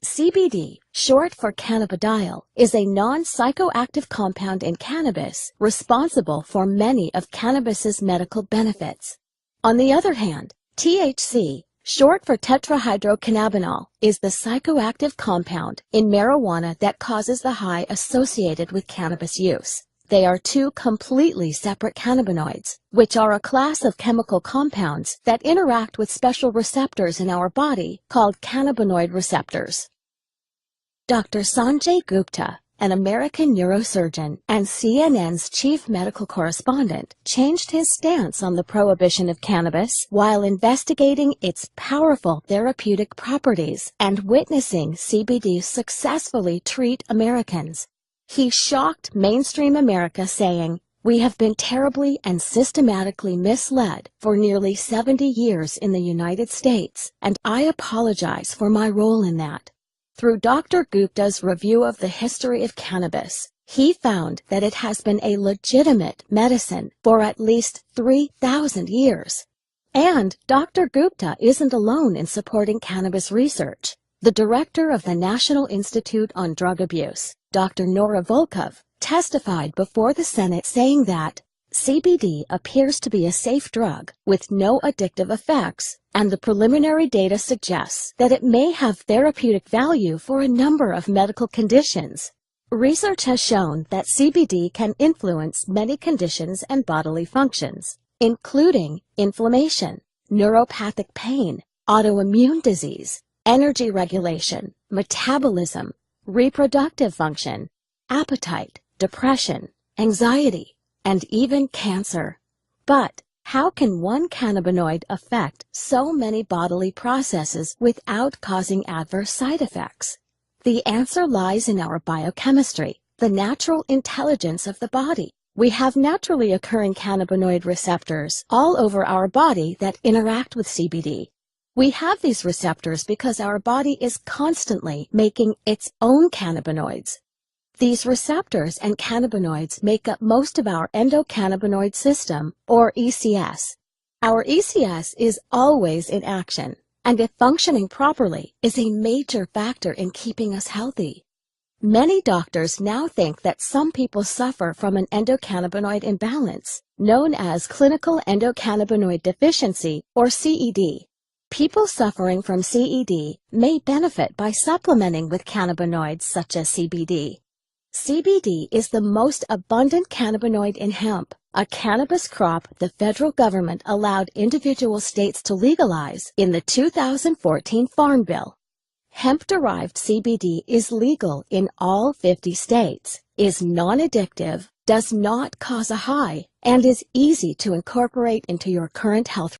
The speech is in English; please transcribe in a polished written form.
CBD, short for cannabidiol, is a non-psychoactive compound in cannabis responsible for many of cannabis's medical benefits. On the other hand, THC, short for tetrahydrocannabinol, is the psychoactive compound in marijuana that causes the high associated with cannabis use. They are two completely separate cannabinoids, which are a class of chemical compounds that interact with special receptors in our body called cannabinoid receptors. Dr. Sanjay Gupta, an American neurosurgeon and CNN's chief medical correspondent, changed his stance on the prohibition of cannabis while investigating its powerful therapeutic properties and witnessing CBD successfully treat Americans. He shocked mainstream America, saying, "We have been terribly and systematically misled for nearly 70 years in the United States, and I apologize for my role in that." Through Dr. Gupta's review of the history of cannabis, he found that it has been a legitimate medicine for at least 3,000 years. And Dr. Gupta isn't alone in supporting cannabis research. The director of the National Institute on Drug Abuse, Dr. Nora Volkov, testified before the Senate saying that CBD appears to be a safe drug with no addictive effects, and the preliminary data suggests that it may have therapeutic value for a number of medical conditions. Research has shown that CBD can influence many conditions and bodily functions, including inflammation, neuropathic pain, autoimmune disease, energy regulation, metabolism, reproductive function, appetite, depression, anxiety, and even cancer. But how can one cannabinoid affect so many bodily processes without causing adverse side effects? The answer lies in our biochemistry, the natural intelligence of the body. We have naturally occurring cannabinoid receptors all over our body that interact with CBD. We have these receptors because our body is constantly making its own cannabinoids. These receptors and cannabinoids make up most of our endocannabinoid system, or ECS. Our ECS is always in action, and if functioning properly, is a major factor in keeping us healthy. Many doctors now think that some people suffer from an endocannabinoid imbalance, known as clinical endocannabinoid deficiency, or CED. People suffering from CED may benefit by supplementing with cannabinoids such as CBD. CBD is the most abundant cannabinoid in hemp, a cannabis crop the federal government allowed individual states to legalize in the 2014 Farm Bill. Hemp-derived CBD is legal in all 50 states, is non-addictive, does not cause a high, and is easy to incorporate into your current health